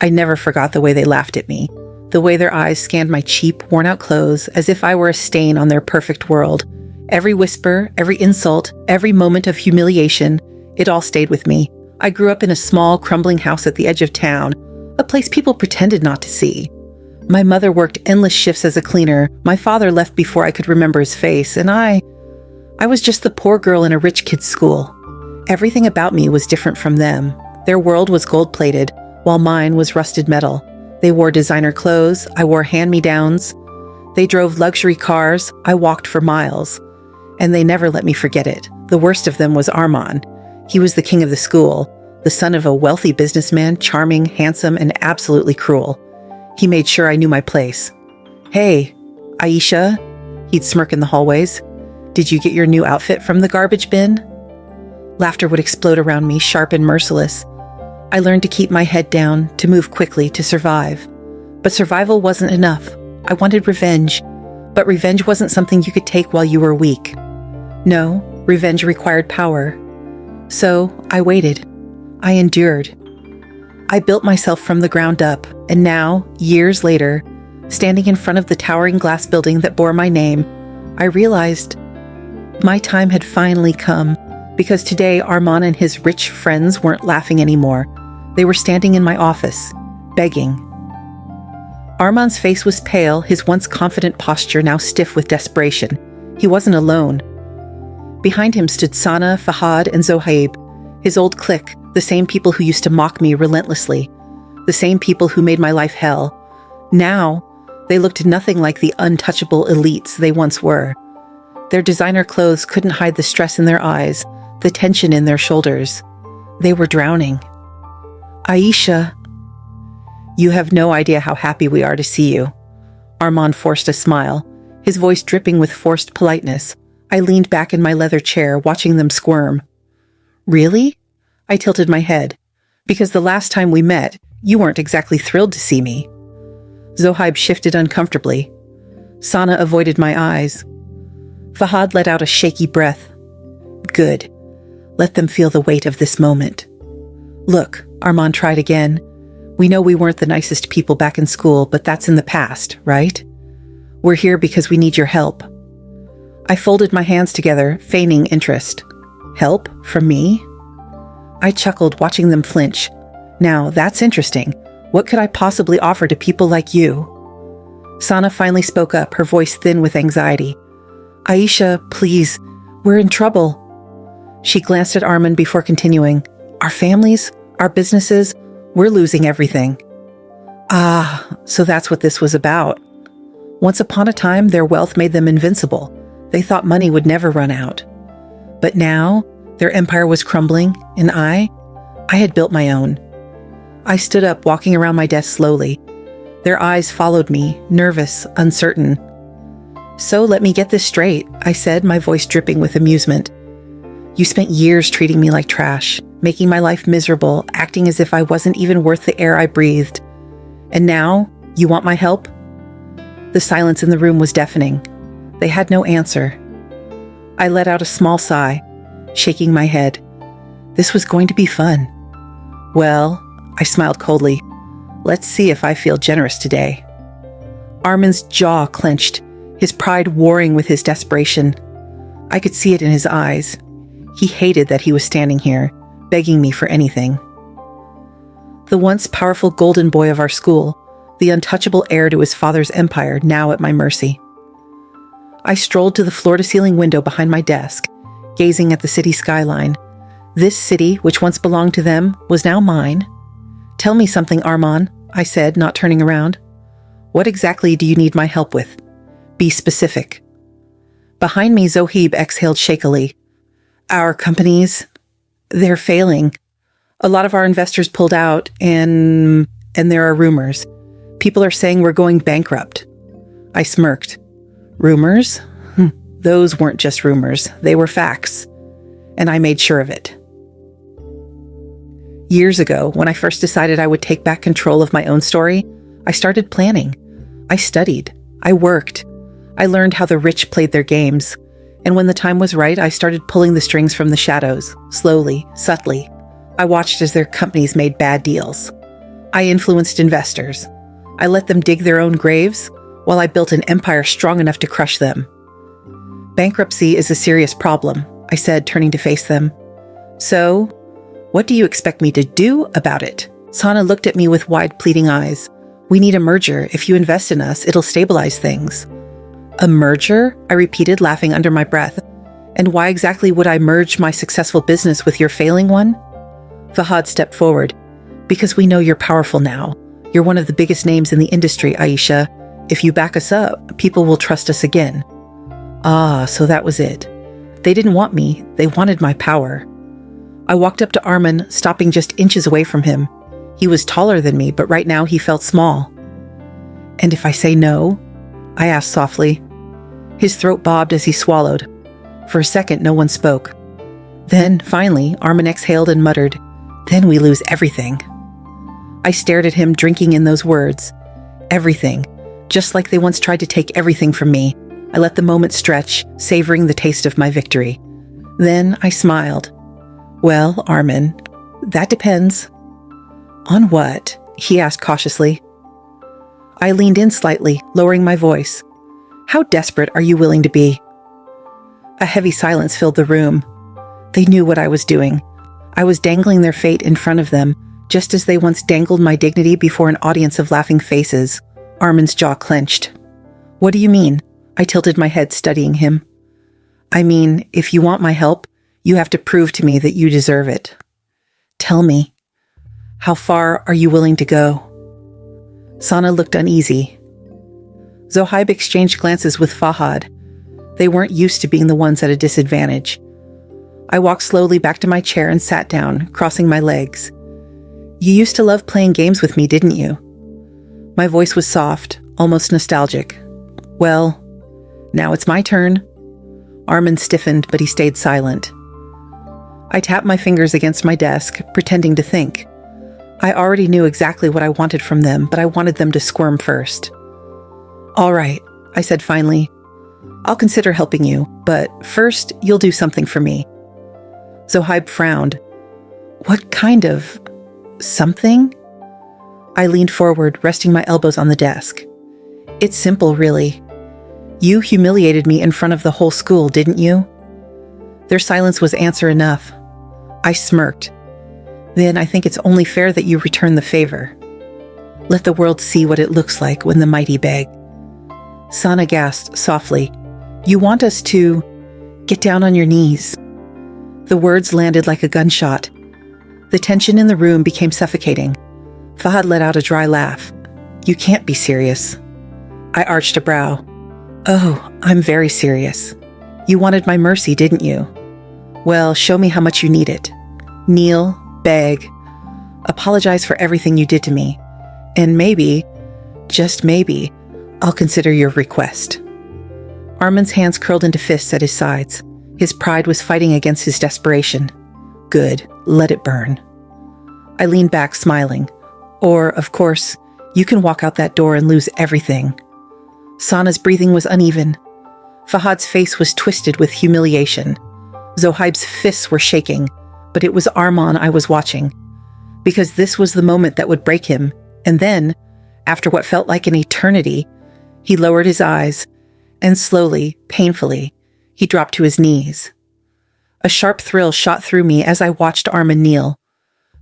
I never forgot the way they laughed at me, the way their eyes scanned my cheap, worn-out clothes as if I were a stain on their perfect world. Every whisper, every insult, every moment of humiliation, it all stayed with me. I grew up in a small, crumbling house at the edge of town, a place people pretended not to see. My mother worked endless shifts as a cleaner. My father left before I could remember his face, and I was just the poor girl in a rich kid's school. Everything about me was different from them. Their world was gold-plated, while mine was rusted metal. They wore designer clothes, I wore hand-me-downs. They drove luxury cars, I walked for miles. And they never let me forget it. The worst of them was Armand. He was the king of the school, the son of a wealthy businessman, charming, handsome, and absolutely cruel. He made sure I knew my place. "Hey, Aisha," he'd smirk in the hallways. "Did you get your new outfit from the garbage bin?" Laughter would explode around me, sharp and merciless. I learned to keep my head down, to move quickly, to survive. But survival wasn't enough. I wanted revenge. But revenge wasn't something you could take while you were weak. No, revenge required power. So I waited. I endured. I built myself from the ground up, and now, years later, standing in front of the towering glass building that bore my name, I realized my time had finally come, because today Armand and his rich friends weren't laughing anymore. They were standing in my office, begging. Armand's face was pale, his once confident posture now stiff with desperation. He wasn't alone. Behind him stood Sana, Fahad, and Zohaib, his old clique, the same people who used to mock me relentlessly, the same people who made my life hell. Now, they looked nothing like the untouchable elites they once were. Their designer clothes couldn't hide the stress in their eyes, the tension in their shoulders. They were drowning. "Aisha, you have no idea how happy we are to see you." Armand forced a smile, his voice dripping with forced politeness. I leaned back in my leather chair, watching them squirm. "Really?" I tilted my head. "Because the last time we met, you weren't exactly thrilled to see me." Zohaib shifted uncomfortably. Sana avoided my eyes. Fahad let out a shaky breath. "Good. Let them feel the weight of this moment." "Look," Armand tried again. "We know we weren't the nicest people back in school, but that's in the past, right? We're here because we need your help." I folded my hands together, feigning interest. "Help? From me?" I chuckled, watching them flinch. "Now, that's interesting. What could I possibly offer to people like you?" Sana finally spoke up, her voice thin with anxiety. "Aisha, please, we're in trouble." She glanced at Armand before continuing. "Our families, our businesses, we're losing everything." Ah, so that's what this was about. Once upon a time, their wealth made them invincible. They thought money would never run out. But now, their empire was crumbling, and I had built my own. I stood up, walking around my desk slowly. Their eyes followed me, nervous, uncertain. "So let me get this straight," I said, my voice dripping with amusement. "You spent years treating me like trash, making my life miserable, acting as if I wasn't even worth the air I breathed. And now, you want my help?" The silence in the room was deafening. They had no answer. I let out a small sigh, shaking my head. This was going to be fun. "Well," I smiled coldly, "let's see if I feel generous today." Armand's jaw clenched, his pride warring with his desperation. I could see it in his eyes. He hated that he was standing here, begging me for anything. The once powerful golden boy of our school, the untouchable heir to his father's empire, now at my mercy. I strolled to the floor-to-ceiling window behind my desk, gazing at the city skyline. This city, which once belonged to them, was now mine. "Tell me something, Armand," I said, not turning around. "What exactly do you need my help with? Be specific." Behind me, Zohaib exhaled shakily. "Our companies, they're failing. A lot of our investors pulled out, and there are rumors. People are saying we're going bankrupt." I smirked. "Rumors? Those weren't just rumors. They were facts. And I made sure of it." Years ago, when I first decided I would take back control of my own story, I started planning. I studied. I worked. I learned how the rich played their games. And when the time was right, I started pulling the strings from the shadows, slowly, subtly. I watched as their companies made bad deals. I influenced investors. I let them dig their own graves while I built an empire strong enough to crush them. Bankruptcy is a serious problem, I said, turning to face them. So, what do you expect me to do about it? Sana looked at me with wide, pleading eyes. We need a merger. If you invest in us, it'll stabilize things. A merger? I repeated, laughing under my breath. And why exactly would I merge my successful business with your failing one? Fahad stepped forward. Because we know you're powerful now. You're one of the biggest names in the industry, Aisha. If you back us up, people will trust us again. Ah, so that was it. They didn't want me. They wanted my power. I walked up to Armin, stopping just inches away from him. He was taller than me, but right now he felt small. And if I say no? I asked softly. His throat bobbed as he swallowed. For a second, no one spoke. Then, finally, Armin exhaled and muttered, Then we lose everything. I stared at him, drinking in those words. Everything. Just like they once tried to take everything from me. I let the moment stretch, savoring the taste of my victory. Then I smiled. Well, Armin, that depends. On what? He asked cautiously. I leaned in slightly, lowering my voice. How desperate are you willing to be? A heavy silence filled the room. They knew what I was doing. I was dangling their fate in front of them, just as they once dangled my dignity before an audience of laughing faces. Armin's jaw clenched. What do you mean? I tilted my head, studying him. I mean, if you want my help, you have to prove to me that you deserve it. Tell me, how far are you willing to go? Sana looked uneasy. Zohaib exchanged glances with Fahad. They weren't used to being the ones at a disadvantage. I walked slowly back to my chair and sat down, crossing my legs. You used to love playing games with me, didn't you? My voice was soft, almost nostalgic. Well, now it's my turn. Armin stiffened, but he stayed silent. I tapped my fingers against my desk, pretending to think. I already knew exactly what I wanted from them, but I wanted them to squirm first. All right, I said finally. I'll consider helping you, but first you'll do something for me. Zohaib frowned. What kind of something? I leaned forward, resting my elbows on the desk. It's simple, really. You humiliated me in front of the whole school, didn't you? Their silence was answer enough. I smirked. Then I think it's only fair that you return the favor. Let the world see what it looks like when the mighty beg. Sana gasped softly. You want us to get down on your knees. The words landed like a gunshot. The tension in the room became suffocating. Fahad let out a dry laugh. You can't be serious. I arched a brow. Oh, I'm very serious. You wanted my mercy, didn't you? Well, show me how much you need it. Kneel, beg, apologize for everything you did to me. And maybe, just maybe, I'll consider your request. Armin's hands curled into fists at his sides. His pride was fighting against his desperation. Good, let it burn. I leaned back, smiling. Or, of course, you can walk out that door and lose everything. Sana's breathing was uneven. Fahad's face was twisted with humiliation. Zohaib's fists were shaking, but it was Arman I was watching. Because this was the moment that would break him. And then, after what felt like an eternity, he lowered his eyes, and slowly, painfully, he dropped to his knees. A sharp thrill shot through me as I watched Armin kneel.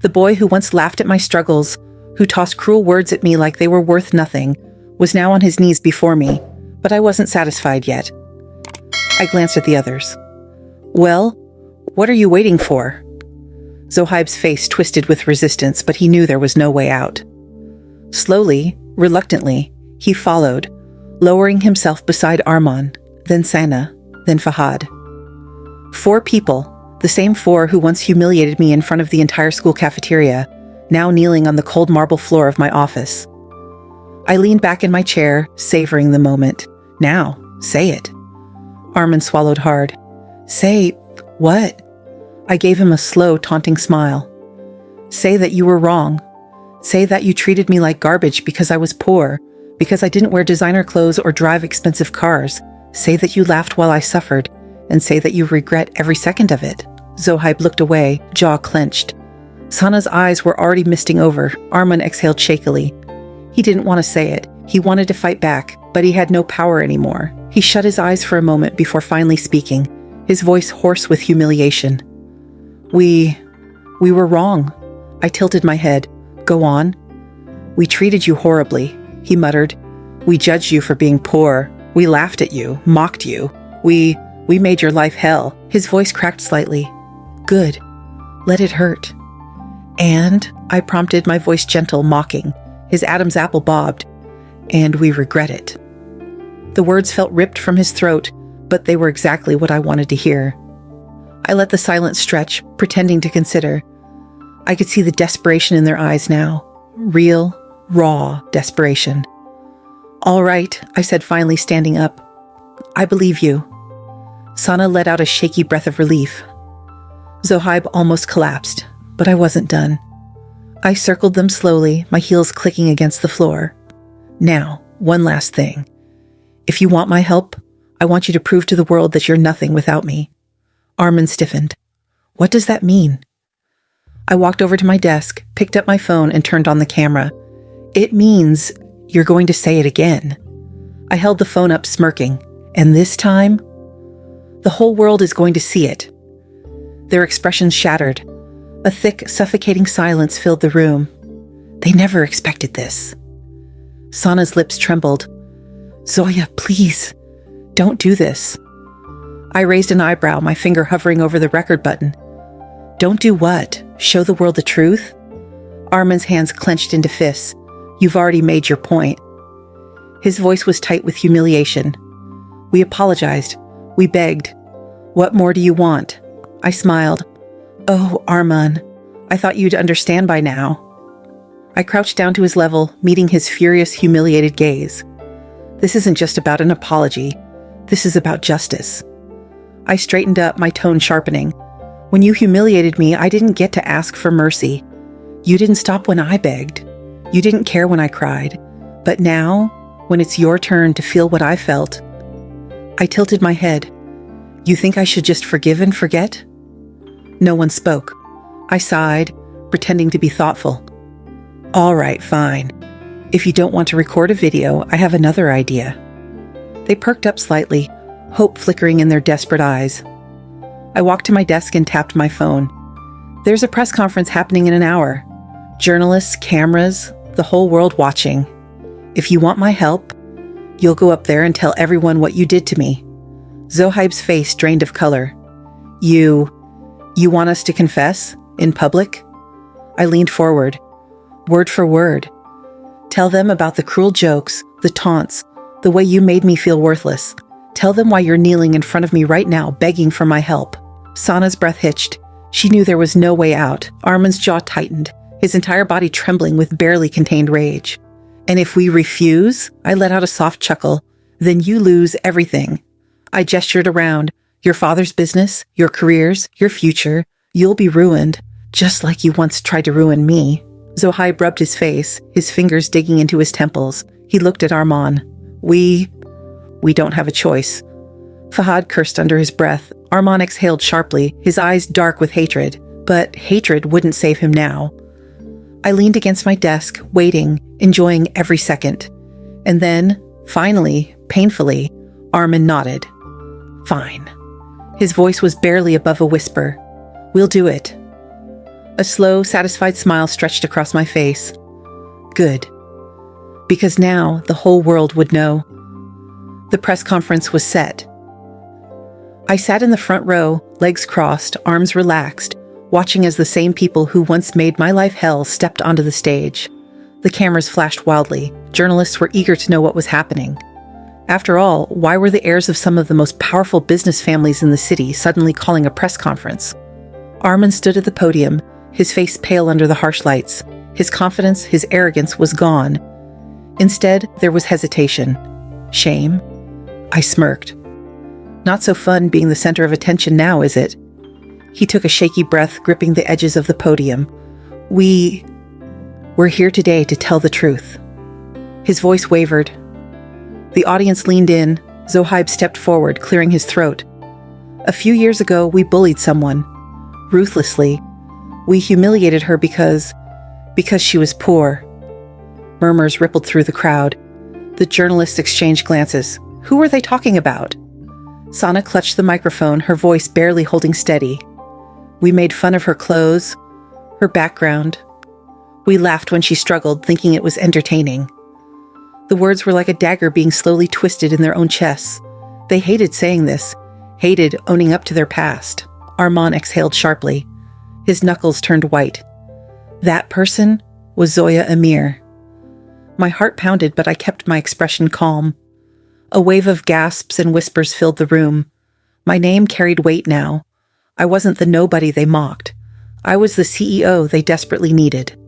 The boy who once laughed at my struggles, who tossed cruel words at me like they were worth nothing, was now on his knees before me, but I wasn't satisfied yet. I glanced at the others. Well, what are you waiting for? Zohaib's face twisted with resistance, but he knew there was no way out. Slowly, reluctantly, he followed, lowering himself beside Arman, then Sana, then Fahad. 4 people, the same 4 who once humiliated me in front of the entire school cafeteria, now kneeling on the cold marble floor of my office. I leaned back in my chair, savoring the moment. Now, say it. Armin swallowed hard. Say what? I gave him a slow, taunting smile. Say that you were wrong. Say that you treated me like garbage because I was poor, because I didn't wear designer clothes or drive expensive cars. Say that you laughed while I suffered, and say that you regret every second of it. Zohaib looked away, jaw clenched. Sana's eyes were already misting over. Arman exhaled shakily. He didn't want to say it. He wanted to fight back, but he had no power anymore. He shut his eyes for a moment before finally speaking, his voice hoarse with humiliation. We were wrong. I tilted my head. Go on. We treated you horribly, he muttered. We judged you for being poor. We laughed at you, mocked you. We made your life hell. His voice cracked slightly. Good. Let it hurt. And, I prompted, my voice gentle, mocking. His Adam's apple bobbed. And we regret it. The words felt ripped from his throat, but they were exactly what I wanted to hear. I let the silence stretch, pretending to consider. I could see the desperation in their eyes now. Real, raw desperation. All right, I said, finally standing up. I believe you. Sana let out a shaky breath of relief. Zohaib almost collapsed, but I wasn't done. I circled them slowly, my heels clicking against the floor. Now, one last thing. If you want my help, I want you to prove to the world that you're nothing without me. Arman stiffened. What does that mean? I walked over to my desk, picked up my phone, and turned on the camera. It means you're going to say it again. I held the phone up, smirking. And this time, the whole world is going to see it. Their expressions shattered. A thick, suffocating silence filled the room. They never expected this. Sana's lips trembled. Zoya, please, don't do this. I raised an eyebrow, my finger hovering over the record button. Don't do what? Show the world the truth? Arman's hands clenched into fists. You've already made your point. His voice was tight with humiliation. We apologized. We begged. What more do you want? I smiled. Oh, Arman, I thought you'd understand by now. I crouched down to his level, meeting his furious, humiliated gaze. This isn't just about an apology. This is about justice. I straightened up, my tone sharpening. When you humiliated me, I didn't get to ask for mercy. You didn't stop when I begged. You didn't care when I cried. But now, when it's your turn to feel what I felt, I tilted my head. You think I should just forgive and forget? No one spoke. I sighed, pretending to be thoughtful. All right, fine. If you don't want to record a video, I have another idea. They perked up slightly, hope flickering in their desperate eyes. I walked to my desk and tapped my phone. There's a press conference happening in an hour. Journalists, cameras, the whole world watching. If you want my help, you'll go up there and tell everyone what you did to me. Zohaib's face drained of color. You want us to confess? In public? I leaned forward. Word for word. Tell them about the cruel jokes, the taunts, the way you made me feel worthless. Tell them why you're kneeling in front of me right now, begging for my help. Sana's breath hitched. She knew there was no way out. Arman's jaw tightened, his entire body trembling with barely contained rage. And if we refuse, I let out a soft chuckle, then you lose everything. I gestured around. Your father's business, your careers, your future. You'll be ruined, just like you once tried to ruin me. Zohaib rubbed his face, his fingers digging into his temples. He looked at Arman. We don't have a choice. Fahad cursed under his breath. Arman exhaled sharply, his eyes dark with hatred. But hatred wouldn't save him now. I leaned against my desk, waiting, enjoying every second. And then, finally, painfully, Arman nodded. Fine. His voice was barely above a whisper. We'll do it. A slow, satisfied smile stretched across my face. Good. Because now the whole world would know. The press conference was set. I sat in the front row, legs crossed, arms relaxed, watching as the same people who once made my life hell stepped onto the stage. The cameras flashed wildly. Journalists were eager to know what was happening. After all, why were the heirs of some of the most powerful business families in the city suddenly calling a press conference? Arman stood at the podium, his face pale under the harsh lights. His confidence, his arrogance was gone. Instead, there was hesitation. Shame. I smirked. Not so fun being the center of attention now, is it? He took a shaky breath, gripping the edges of the podium. We're here today to tell the truth. His voice wavered. The audience leaned in. Zohaib stepped forward, clearing his throat. A few years ago, we bullied someone. Ruthlessly. We humiliated her because she was poor. Murmurs rippled through the crowd. The journalists exchanged glances. Who were they talking about? Sana clutched the microphone, her voice barely holding steady. We made fun of her clothes, her background. We laughed when she struggled, thinking it was entertaining. The words were like a dagger being slowly twisted in their own chests. They hated saying this, hated owning up to their past. Armand exhaled sharply. His knuckles turned white. That person was Zoya Amir. My heart pounded, but I kept my expression calm. A wave of gasps and whispers filled the room. My name carried weight now. I wasn't the nobody they mocked. I was the CEO they desperately needed.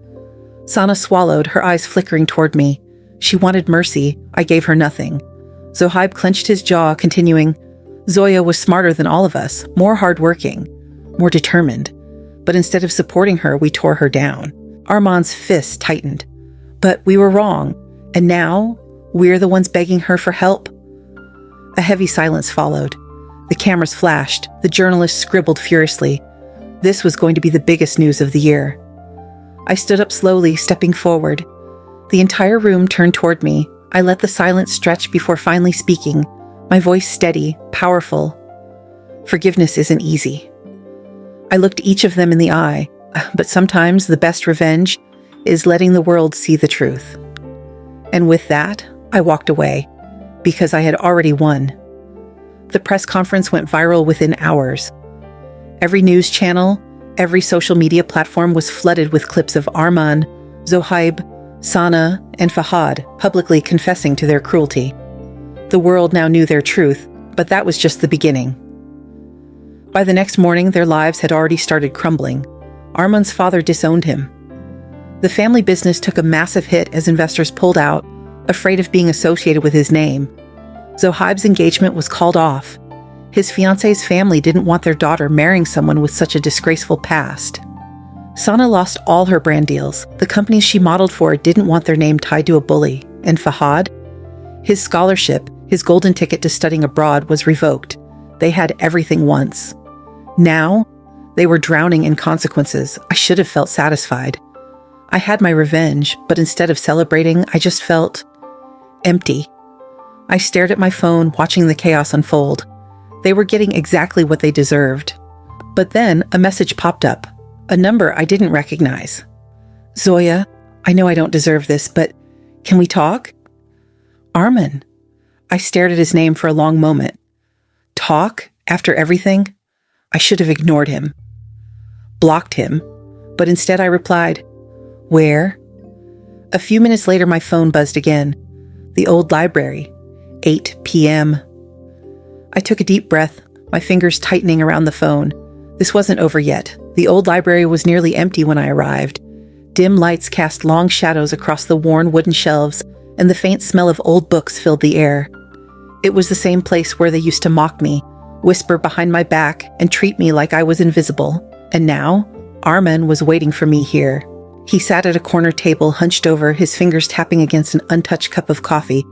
Sana swallowed, her eyes flickering toward me. She wanted mercy. I gave her nothing. Zohaib clenched his jaw, continuing, Zoya was smarter than all of us, more hardworking, more determined. But instead of supporting her, we tore her down. Armand's fist tightened. But we were wrong, and now we're the ones begging her for help. A heavy silence followed. The cameras flashed. The journalists scribbled furiously. This was going to be the biggest news of the year. I stood up slowly, stepping forward. The entire room turned toward me. I let the silence stretch before finally speaking, my voice steady, powerful. Forgiveness isn't easy. I looked each of them in the eye, but sometimes the best revenge is letting the world see the truth. And with that, I walked away, because I had already won. The press conference went viral within hours. Every news channel, every social media platform was flooded with clips of Armand, Zohaib, Sana, and Fahad publicly confessing to their cruelty. The world now knew their truth, but that was just the beginning. By the next morning, their lives had already started crumbling. Armand's father disowned him. The family business took a massive hit as investors pulled out, afraid of being associated with his name. Zohaib's engagement was called off. His fiancée's family didn't want their daughter marrying someone with such a disgraceful past. Sana lost all her brand deals. The companies she modeled for didn't want their name tied to a bully. And Fahad? His scholarship, his golden ticket to studying abroad, was revoked. They had everything once. Now, they were drowning in consequences. I should have felt satisfied. I had my revenge, but instead of celebrating, I just felt empty. I stared at my phone, watching the chaos unfold. They were getting exactly what they deserved. But then a message popped up, a number I didn't recognize. Zoya, I know I don't deserve this, but can we talk? Armin. I stared at his name for a long moment. Talk? After everything? I should have ignored him. Blocked him. But instead I replied, Where? A few minutes later my phone buzzed again. The old library. 8 p.m. I took a deep breath, my fingers tightening around the phone. This wasn't over yet. The old library was nearly empty when I arrived. Dim lights cast long shadows across the worn wooden shelves, and the faint smell of old books filled the air. It was the same place where they used to mock me, whisper behind my back, and treat me like I was invisible. And now, Armin was waiting for me here. He sat at a corner table, hunched over, his fingers tapping against an untouched cup of coffee.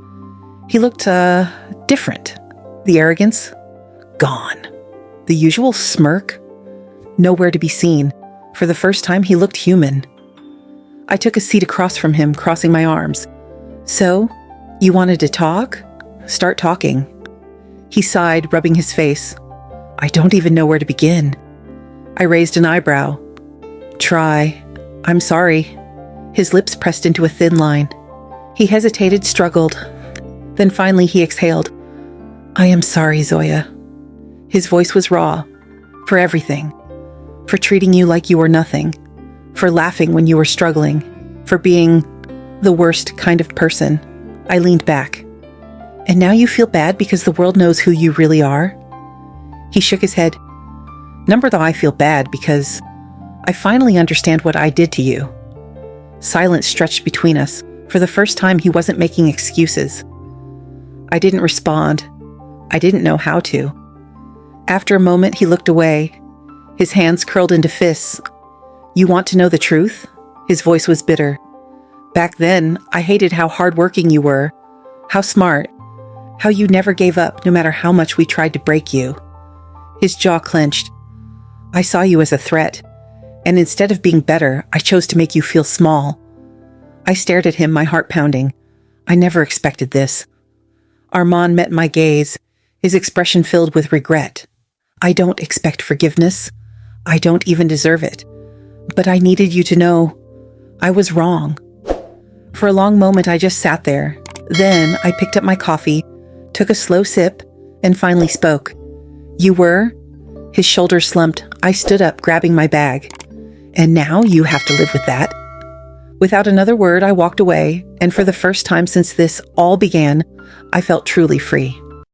He looked, different. The arrogance? Gone. The usual smirk? Nowhere to be seen. For the first time, he looked human. I took a seat across from him, crossing my arms. So, you wanted to talk? Start talking. He sighed, rubbing his face. I don't even know where to begin. I raised an eyebrow. Try. I'm sorry. His lips pressed into a thin line. He hesitated, struggled. Then finally he exhaled. I am sorry, Zoya. His voice was raw. For everything. For treating you like you were nothing. For laughing when you were struggling. For being the worst kind of person. I leaned back. And now you feel bad because the world knows who you really are? He shook his head. Number though I feel bad because I finally understand what I did to you. Silence stretched between us. For the first time, he wasn't making excuses. I didn't respond. I didn't know how to. After a moment, he looked away. His hands curled into fists. You want to know the truth? His voice was bitter. Back then, I hated how hardworking you were, how smart, how you never gave up no matter how much we tried to break you. His jaw clenched. I saw you as a threat, And instead of being better, I chose to make you feel small. I stared at him, my heart pounding. I never expected this. Armand met my gaze, his expression filled with regret. I don't expect forgiveness. I don't even deserve it. But I needed you to know I was wrong. For a long moment, I just sat there. Then I picked up my coffee, took a slow sip, and finally spoke. You were? His shoulders slumped. I stood up, grabbing my bag. And now you have to live with that. Without another word, I walked away, and for the first time since this all began, I felt truly free.